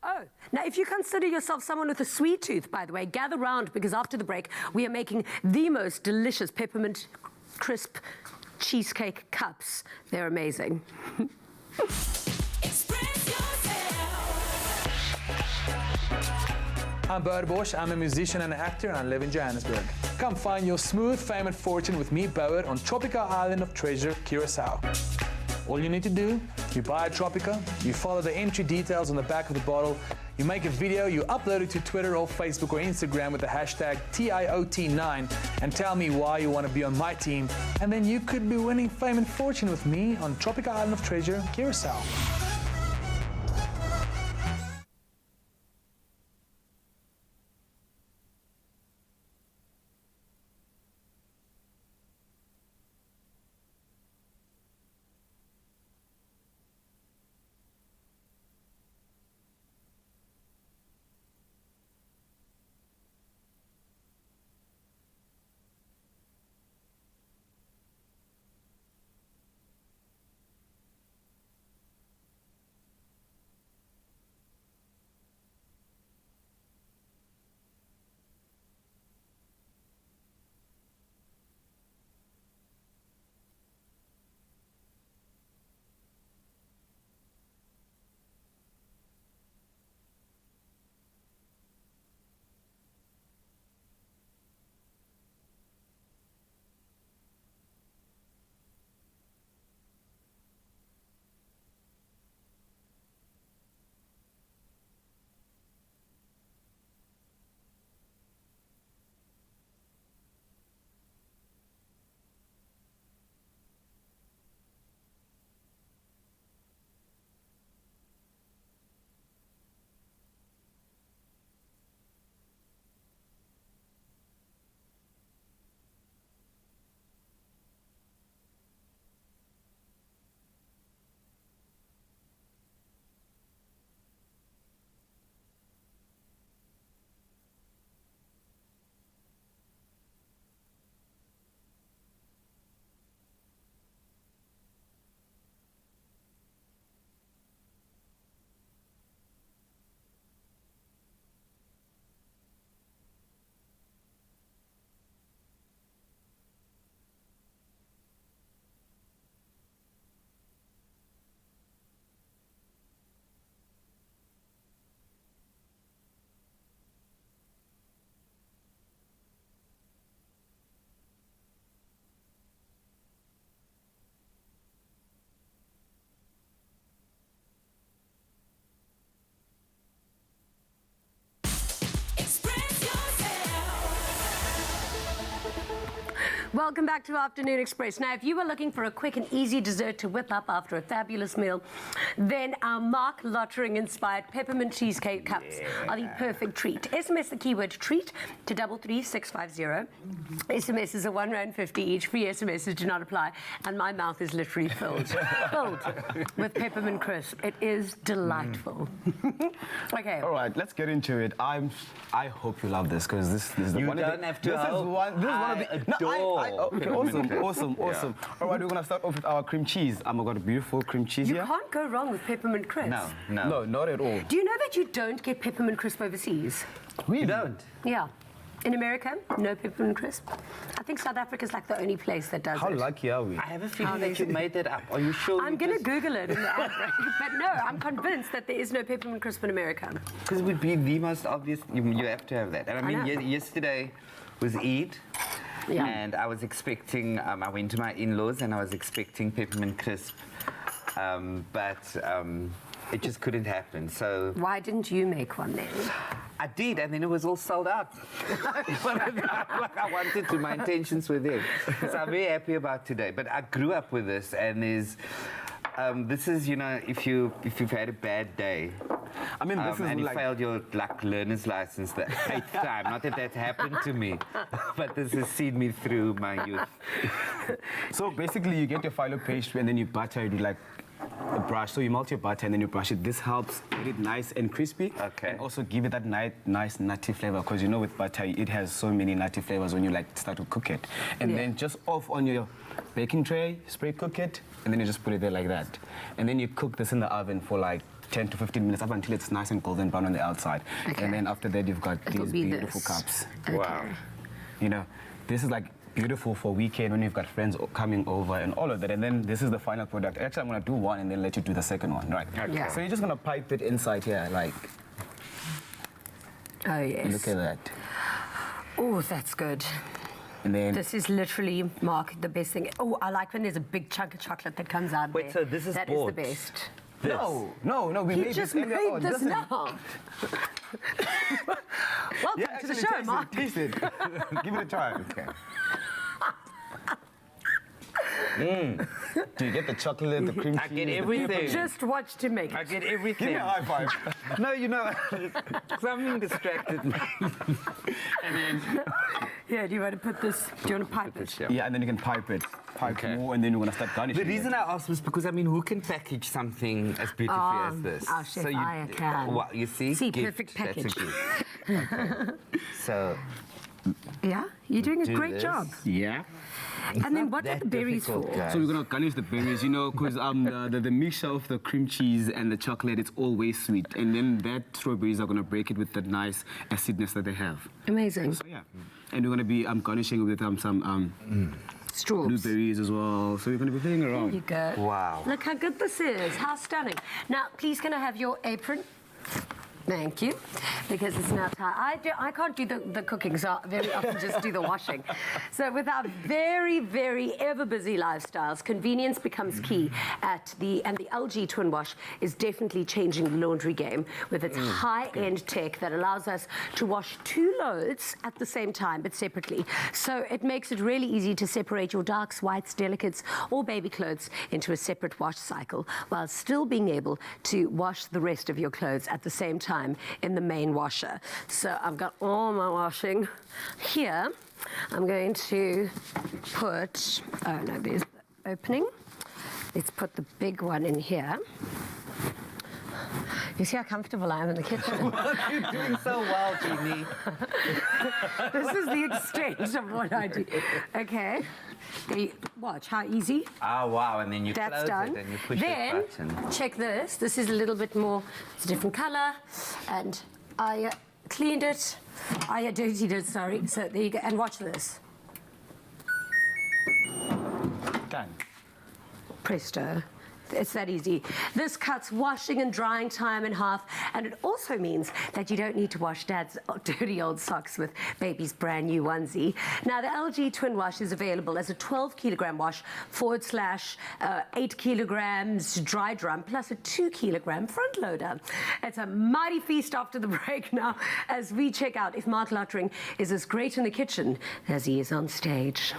Oh, now if you consider yourself someone with a sweet tooth, by the way, gather round, because after the break, we are making the most delicious peppermint crisp cheesecake cups. They're amazing. I'm Bert Bosch, I'm a musician and actor, and I live in Johannesburg. Come find your smooth fame and fortune with me, Bauer, on Tropical Island of Treasure, Curacao. All you need to do, you buy a Tropica, you follow the entry details on the back of the bottle, you make a video, you upload it to Twitter or Facebook or Instagram with the hashtag TIOT9 and tell me why you want to be on my team, and then you could be winning fame and fortune with me on Tropical Island of Treasure, Curacao. Welcome back to Afternoon Express. Now, if you were looking for a quick and easy dessert to whip up after a fabulous meal, then our Mark Lottering-inspired peppermint cheesecake cups are the perfect treat. SMS the keyword treat to 33650. SMS is a R1.50 each. Free SMSs do not apply. And my mouth is literally filled with peppermint crisp. It is delightful. Okay. All right, let's get into it. I hope you love this because this is You one of don't the, have to This is hope. one. This is one of the. adore Okay, awesome. All right, we're gonna start off with our cream cheese. I've got a beautiful cream cheese You here. can't go wrong with peppermint crisp. No, not at all. Do you know that you don't get peppermint crisp overseas? You don't? Yeah. In America, no peppermint crisp. I think South Africa's like the only place that does How it. lucky are we? I have a feeling that you made that up. Are you sure? I'm going to Google it in the ad break. But no, I'm convinced that there is no peppermint crisp in America. Because it would be the most obvious. You have to have that. And I mean, know. yesterday was Eid. Yeah. And I was expecting, I went to my in-laws and I was expecting peppermint crisp. But it just couldn't happen. So Why didn't you make one then? I did, and then it was all sold out. Like I wanted to. My intentions were there. So I'm very happy about today. But I grew up with this, and this is, you know, if you've had a bad day. I mean, this is and you like failed your learner's license the 8th time. Not that that's happened to me, but this has seen me through my youth. So basically, you get your phyllo paste and then you butter it with like a brush. So you melt your butter and then you brush it. This helps get it nice and crispy. Okay. And also give it that nice nutty flavor because you know with butter it has so many nutty flavors when you like start to cook it. And then just off on your baking tray, spray cook it, and then you just put it there like that. And then you cook this in the oven for like 10 to 15 minutes up until it's nice and golden brown on the outside. Okay. And then after that you've got It'll these be beautiful this. cups. Okay. Wow. You know, this is like beautiful for weekend when you've got friends coming over and all of that. And then this is the final product. Actually, I'm going to do one and then let you do the second one, right? Okay. Yeah. So you're just going to pipe it inside here, like, Oh, yes. look at that. Oh, that's good. And then, This is literally, Mark, the best thing. Oh, I like when there's a big chunk of chocolate that comes out Wait, there. so this is That bought? is the best. no, we You made just this earlier made on. this Listen. now. Welcome Yeah, to the actually, show, taste Mark. it, taste it. Give it a try. Okay. Do you get the chocolate, the cream cheese? I get everything. Just watched him make it. I get Give everything. me a high five. No, you know, something distracted me. Yeah, do you want to put this? Do you want to pipe it? Yeah, and then you can pipe it. Pipe more, and then you're going to start garnishing The reason I asked was because, I mean, who can package something as beautifully as this? our chef Aya can. What, you see? See, Gift. perfect That's a package. gift. Okay. So, Yeah, you're doing a do great this. job. Yeah. And then what are that the berries for? difficult, guys. So we're gonna garnish the berries, you know, because the mixture of the cream cheese and the chocolate, it's always sweet, and then that strawberries are gonna break it with that nice acidness that they have. Amazing. So yeah, and we're gonna be garnishing with some Straws. blueberries as well. So we're gonna be playing There around. you go. Wow. Look how good this is. How stunning. Now, please can I have your apron? Thank you, because it's now time. I can't do the cooking, so I very often just do the washing. So with our very, very ever busy lifestyles, convenience becomes key and the LG Twin Wash is definitely changing the laundry game with its high-end tech that allows us to wash 2 loads at the same time, but separately. So it makes it really easy to separate your darks, whites, delicates, or baby clothes into a separate wash cycle, while still being able to wash the rest of your clothes at the same time in the main washer. So I've got all my washing here. I'm going to put, oh no, there's the opening. Let's put the big one in here. You see how comfortable I am in the kitchen? You're doing so well, Jeannie. This is the extent of what I do. Okay. Watch how easy. Ah, wow, and then you That's close done. it and you push Then, that button. check this. This is a little bit more, it's a different color. And I cleaned it. I dirtied it, sorry. So there you go. And watch this. Done. Presto. It's that easy. This cuts washing and drying time in half, and it also means that you don't need to wash Dad's dirty old socks with baby's brand new onesie. Now, the LG Twin Wash is available as a 12-kilogram wash / 8 kilograms dry drum plus a 2-kilogram front loader. It's a mighty feast after the break now as we check out if Mark Lottering is as great in the kitchen as he is on stage.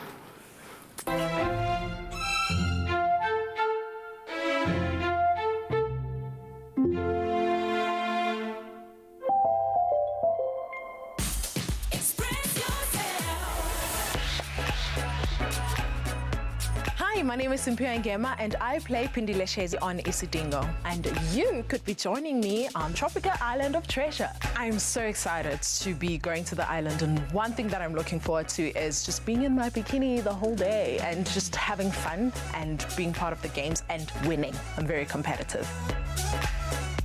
Hi, my name is Simphiwe Ngema and I play Pindile Shezi on Isidingo. And you could be joining me on Tropical Island of Treasure. I'm so excited to be going to the island, and one thing that I'm looking forward to is just being in my bikini the whole day and just having fun and being part of the games and winning. I'm very competitive.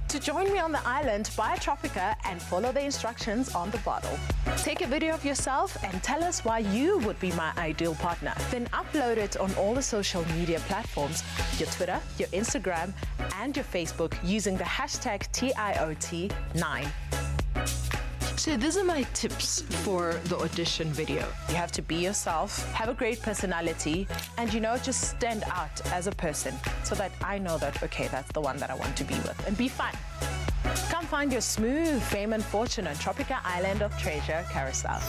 To join me on the island, buy a Tropica and follow the instructions on the bottle. Take a video of yourself and tell us why you would be my ideal partner. Then upload it on all the social media platforms, your Twitter, your Instagram, and your Facebook using the hashtag TIOT9. So these are my tips for the audition video. You have to be yourself, have a great personality, and just stand out as a person so that I know that, okay, that's the one that I want to be with, and be fun. Come find your smooth fame and fortune on Tropical Island of Treasure Carousel.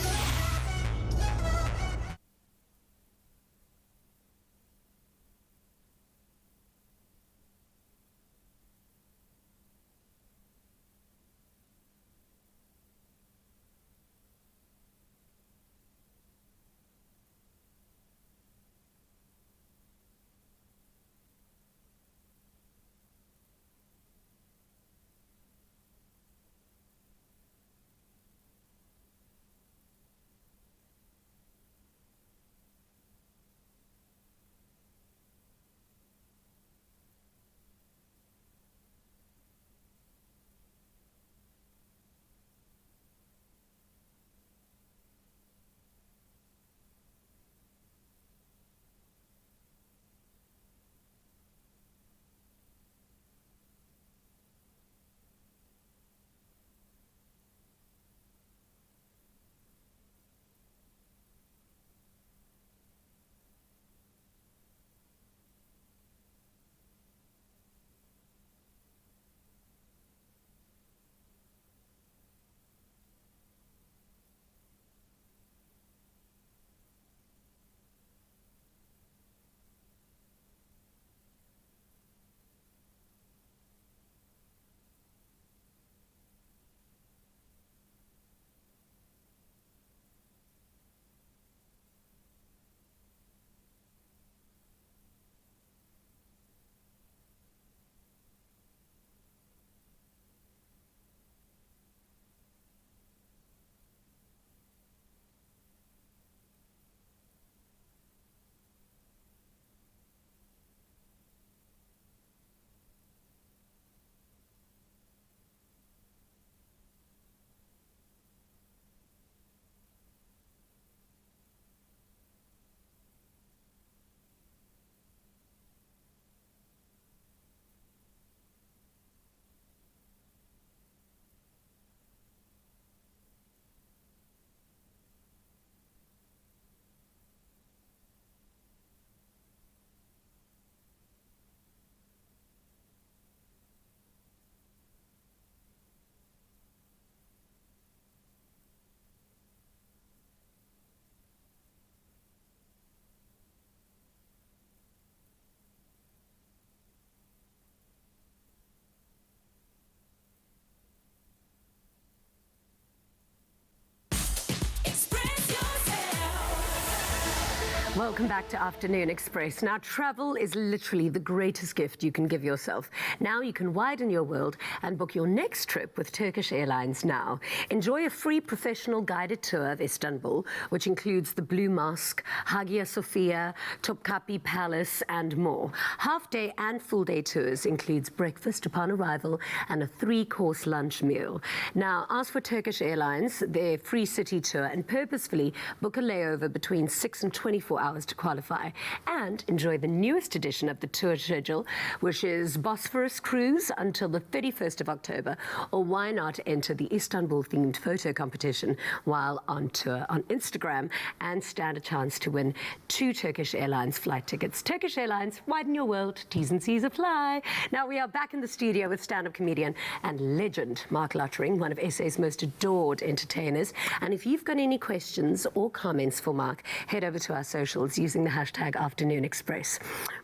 Welcome back to Afternoon Express. Now, travel is literally the greatest gift you can give yourself. Now you can widen your world and book your next trip with Turkish Airlines now. Enjoy a free professional guided tour of Istanbul, which includes the Blue Mosque, Hagia Sophia, Topkapi Palace, and more. Half-day and full-day tours includes breakfast upon arrival and a 3-course lunch meal. Now, ask for Turkish Airlines, their free city tour, and purposefully book a layover between 6 and 24 hours to qualify, and enjoy the newest edition of the tour schedule, which is Bosphorus Cruise until the 31st of October, or why not enter the Istanbul-themed photo competition while on tour on Instagram and stand a chance to win 2 Turkish Airlines flight tickets. Turkish Airlines, widen your world, T's and C's apply. Now we are back in the studio with stand-up comedian and legend Mark Luttering, one of SA's most adored entertainers. And if you've got any questions or comments for Mark, head over to our social socials using the hashtag Afternoon Express.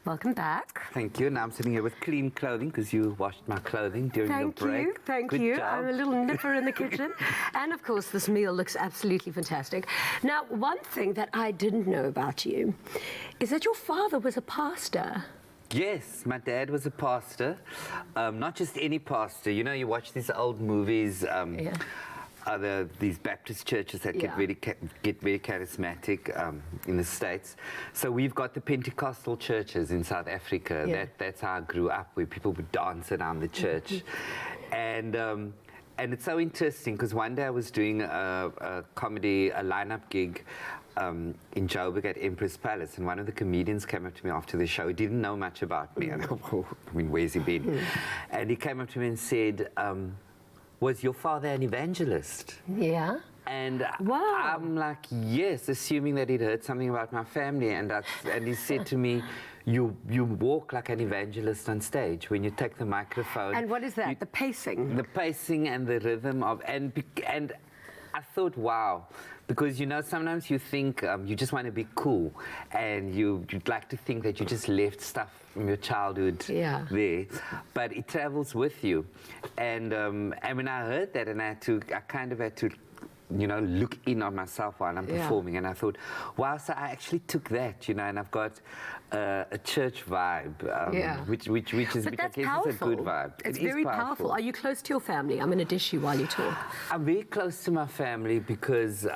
Welcome back. Thank you. Now I'm sitting here with clean clothing because you washed my clothing during your break. Thank Good you. job. I'm a little nipper in the kitchen. And of course, this meal looks absolutely fantastic. Now, one thing that I didn't know about you is that your father was a pastor. Yes, my dad was a pastor. Not just any pastor. You know, you watch these old movies. These Baptist churches that get very charismatic in the States. So we've got the Pentecostal churches in South Africa. That's how I grew up, where people would dance around the church. And it's so interesting because one day I was doing a comedy, a lineup gig in Joburg at Empress Palace, and one of the comedians came up to me after the show. He didn't know much about me. And I mean, where's he been? And he came up to me and said, was your father an evangelist? Yeah. And wow. I'm like, yes, assuming that he'd heard something about my family. And he said to me, you walk like an evangelist on stage when you take the microphone. And what is that? The pacing? The pacing and the rhythm of... And I thought, wow, because, you know, sometimes you think you just want to be cool, and you'd like to think that you just left stuff from your childhood there, but it travels with you. And when I heard that, and I kind of had to, you know, look in on myself while I'm performing, and I thought, wow, so I actually took that, you know, and I've got a church vibe, which is, but that's I guess powerful. It's a good vibe. It's very powerful. Are you close to your family? I'm going to dish you while you talk. I'm very close to my family because,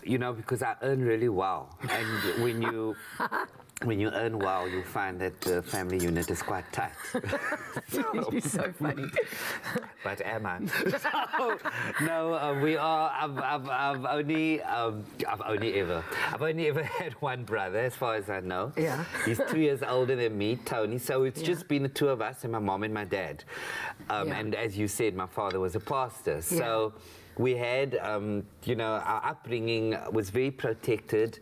you know, because I earn really well, and when you earn well, you'll find that the family unit is quite tight. You're so funny. But am I? No, we are. I've only ever had one brother, as far as I know. Yeah. He's 2 years older than me, Tony. So it's just been the two of us, and my mom and my dad. And as you said, my father was a pastor. So we had, you know, our upbringing was very protected.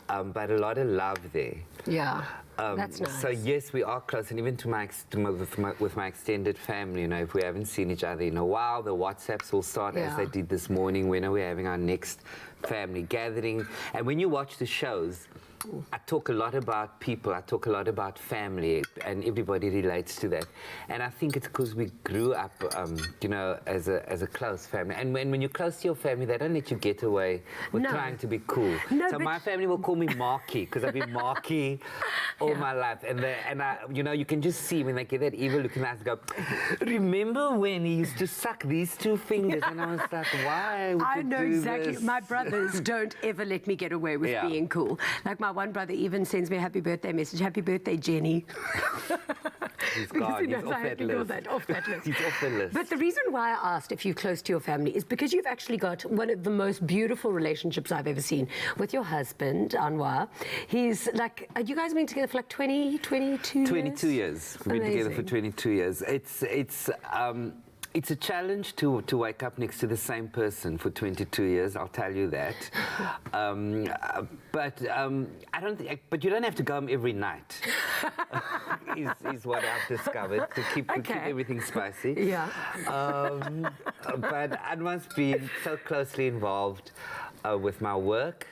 But a lot of love there. Yeah, that's nice. So yes, we are close, and even with my extended family, you know, if we haven't seen each other in a while, the WhatsApps will start as they did this morning. When are we having our next family gathering? And when you watch the shows, I talk a lot about people, I talk a lot about family, and everybody relates to that. And I think it's because we grew up, you know, as a close family. And when you're close to your family, they don't let you get away with trying to be cool. No, so my family will call me Marky, because I've been Marky all my life. And I, you know, you can just see when they get that evil look in the eyes, go, remember when he used to suck these two fingers? And I was like, why would you know do exactly. this? My brothers don't ever let me get away with being cool. Like my one brother even sends me a happy birthday message. Happy birthday, Jenny. He's gone. He's off that list. Off that list. He's off the list. But the reason why I asked if you're close to your family is because you've actually got one of the most beautiful relationships I've ever seen with your husband, Anwar. He's like, you guys been together for like 22 years? 22 years. We've been together for 22 years. It's a challenge to wake up next to the same person for 22 years. I'll tell you that. But I don't think. But you don't have to go home every night. is what I've discovered to keep everything spicy. Yeah. But Anwar's been so closely involved with my work,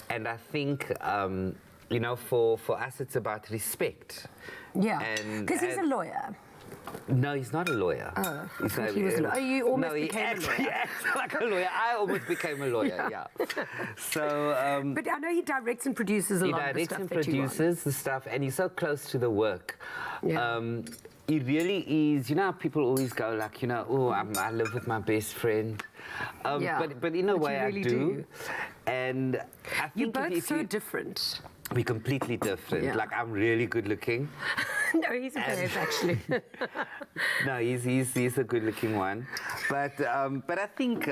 and I think you know, for us, it's about respect. Yeah. Because he's a lawyer. No, he's not a lawyer. Oh, he was a lawyer. You almost became a lawyer. He acts like a lawyer. I almost became a lawyer, yeah. So... but I know he directs and produces a lot of the stuff He directs and produces the stuff, and he's so close to the work. Yeah. He really is. You know how people always go like, you know, oh, I live with my best friend. But in a way really I do. And I think you're both so different. We're completely different. Yeah. Like, I'm really good looking. No, he's a babe, actually. No, he's a good-looking one. But I think,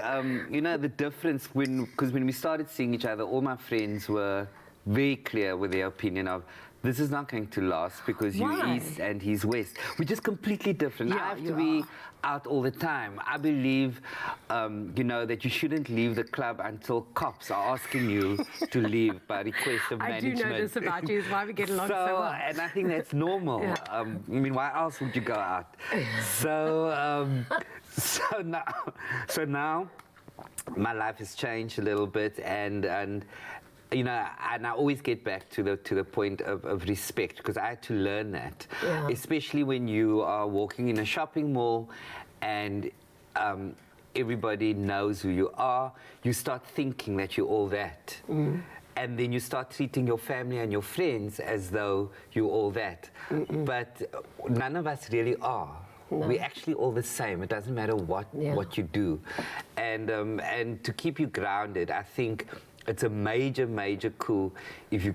you know, the difference because when we started seeing each other, all my friends were very clear with their opinion of, this is not going to last because you're East and he's West. We're just completely different. Yeah, I have to be out all the time. I believe, you know, that you shouldn't leave the club until cops are asking you to leave by request of management. I do know this about you. It's why we get along so well. And I think that's normal. Yeah. I mean, why else would you go out? So now my life has changed a little bit, and you know, and I always get back to the point of respect, because I had to learn that, especially when you are walking in a shopping mall and everybody knows who you are. You start thinking that you're all that. And then you start treating your family and your friends as though you're all that. But none of us really are. No. We're actually all the same. It doesn't matter what you do. And to keep you grounded, I think it's a major coup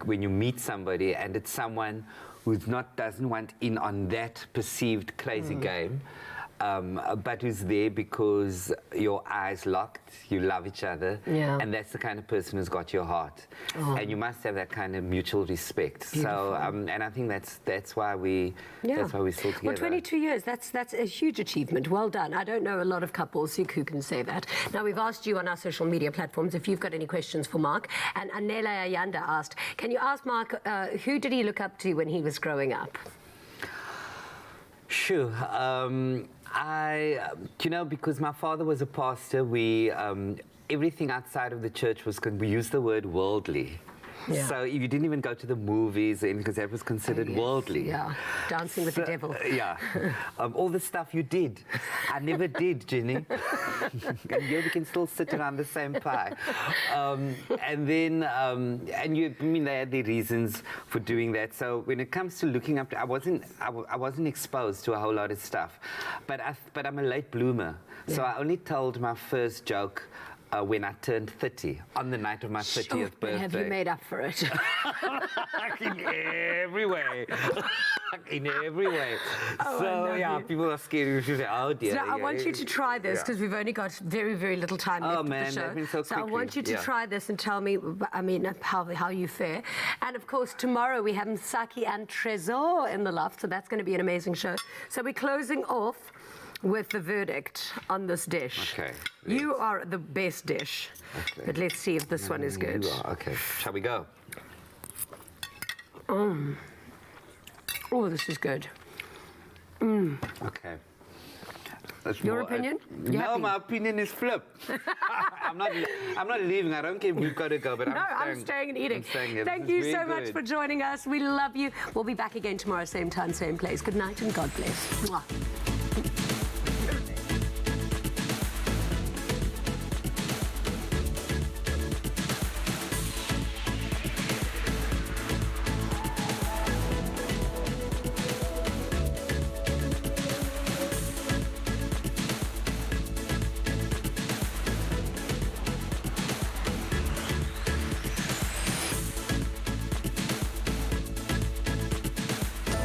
when you meet somebody and it's someone who doesn't want in on that perceived crazy game. But who's there because your eyes locked, you love each other, and that's the kind of person who's got your heart. And you must have that kind of mutual respect. Beautiful. So, and I think that's why we still together. Well, 22 years, that's a huge achievement. Well done. I don't know a lot of couples who can say that. Now, we've asked you on our social media platforms if you've got any questions for Mark. And Anela Ayanda asked, can you ask Mark, who did he look up to when he was growing up? Sure. Because my father was a pastor, everything outside of the church we used the word worldly. Yeah. So if you didn't even go to the movies, because that was considered worldly. Yeah, dancing with the devil. Yeah, all the stuff you did, I never did, Jenny. And here we can still sit around the same pie. And then, they had their reasons for doing that. So when it comes to looking up, I wasn't exposed to a whole lot of stuff. But I'm a late bloomer, so I only told my first joke when I turned 30, on the night of my 30th birthday. Have you made up for it? In every way. In every way. People are scared. You say, oh dear. So I want you to try this, because we've only got very, very little time left of the show. That's been so quickly. I want you to try this and tell me, how you fare. And of course, tomorrow we have Msaki and Trezor in the loft, so that's going to be an amazing show. So we're closing off with the verdict on this dish. Okay. You are the best dish. Okay. But let's see if this one is good. You are. Okay. Shall we go? Oh, this is good. Okay. Your opinion? No, my opinion is flip. I'm not leaving. I don't care if we've got to go, but I'm staying and eating. Thank you so much for joining us. We love you. We'll be back again tomorrow, same time, same place. Good night and God bless. Mwah.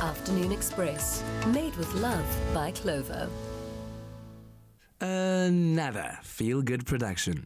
Afternoon Express, made with love by Clover. Another feel-good production.